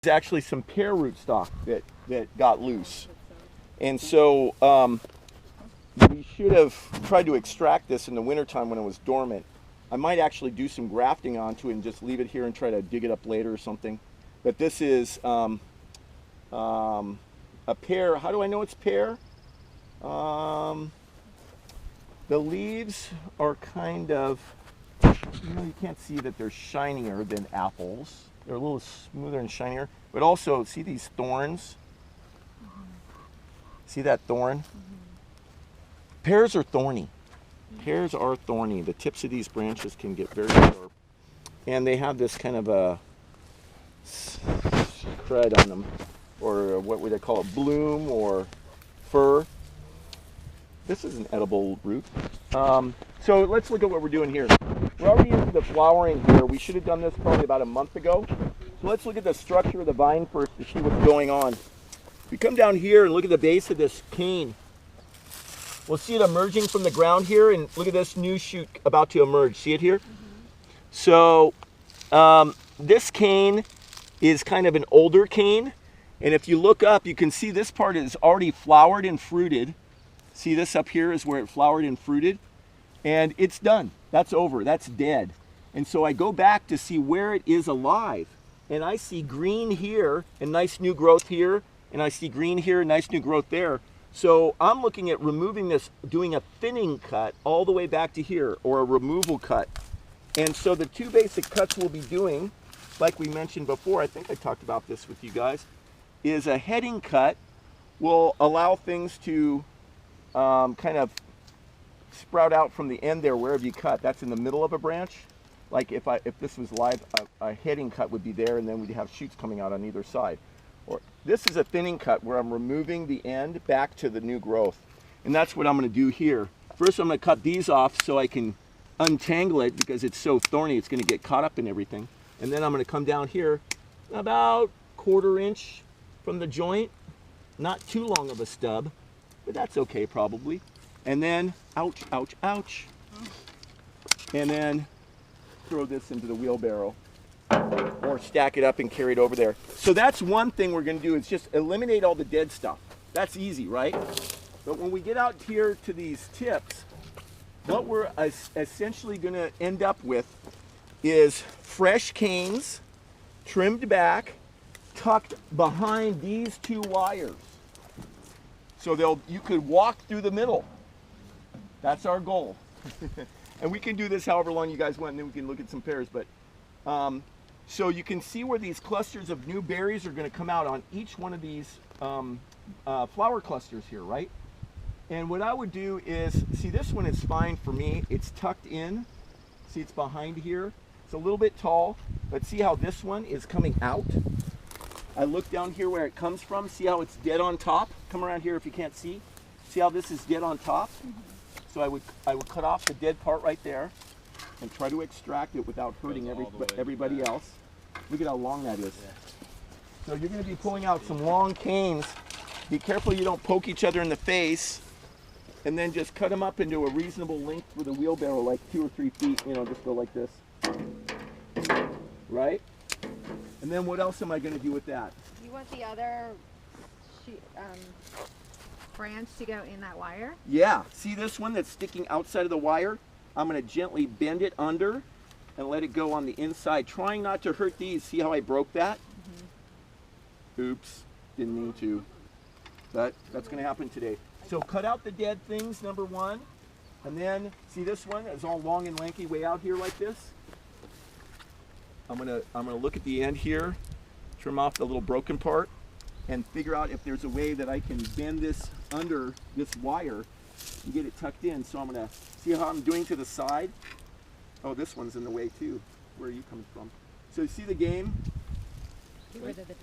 There's actually some pear rootstock that got loose. And so we should have tried to extract this in the wintertime when it was dormant. I might actually do some grafting onto it and just leave it here and try to dig it up later or something. But this is a pear. How do I know it's pear? The leaves are kind of, you can't see that they're shinier than apples. They're a little smoother and shinier. But also, see these thorns? See that thorn? Pears are thorny. Pears are thorny. The tips of these branches can get very sharp. And they have this kind of a crud on them, or what would I call it, bloom or fur. This is an edible root. So let's look at what we're doing here. We're already into the flowering here. We should have done this probably about a month ago. So let's look at the structure of the vine first to see what's going on. We come down here and look at the base of this cane. We'll see it emerging from the ground here, and look at this new shoot about to emerge. See it here? So this cane is kind of an older cane, and if you look up, you can see this part is already flowered and fruited. See, this up here is where it flowered and fruited, and it's done. That's over. That's dead. And so I go back to see where it is alive, and I see green here and nice new growth here, and I see green here and nice new growth there. So I'm looking at removing this, doing a thinning cut all the way back to here, or a removal cut. And so the two basic cuts we'll be doing, like we mentioned before, I think I talked about this with you guys, is a heading cut will allow things to kind of sprout out from the end there wherever you cut. That's in the middle of a branch. Like if this was live, a heading cut would be there, and then we'd have shoots coming out on either side. Or this is a thinning cut where I'm removing the end back to the new growth. And that's what I'm going to do here. First I'm going to cut these off so I can untangle it, because it's so thorny it's going to get caught up in everything. And then I'm going to come down here about 1/4 inch from the joint. Not too long of a stub, but that's okay probably. And then, ouch, ouch, ouch. And then throw this into the wheelbarrow, or stack it up and carry it over there. So that's one thing we're going to do, is just eliminate all the dead stuff. That's easy, right? But when we get out here to these tips, what we're essentially going to end up with is fresh canes, trimmed back, tucked behind these two wires. So you could walk through the middle. That's our goal. And we can do this however long you guys want, and then we can look at some pears. But so you can see where these clusters of new berries are going to come out on each one of these flower clusters here, right? And what I would do is, see, this one is fine for me. It's tucked in. See, it's behind here. It's a little bit tall, but see how this one is coming out? I look down here where it comes from. See how it's dead on top? Come around here if you can't see. See how this is dead on top? So I would cut off the dead part right there and try to extract it without hurting everybody else. Look at how long that is. So you're going to be pulling out some long canes. Be careful you don't poke each other in the face. And then just cut them up into a reasonable length with a wheelbarrow, like 2 or 3 feet. You know, just go like this. Right? And then what else am I going to do with that? You want the other branch to go in that wire? Yeah. See this one that's sticking outside of the wire? I'm going to gently bend it under and let it go on the inside, trying not to hurt these. See how I broke that? Oops. Didn't mean to. But that's going to happen today. So cut out the dead things, number one. And then, see this one? It's all long and lanky way out here like this. I'm gonna look at the end here, trim off the little broken part, and figure out if there's a way that I can bend this under this wire and get it tucked in. So I'm gonna see how I'm doing to the side. Oh, this one's in the way too. Where are you coming from? So you see the game? Get rid of the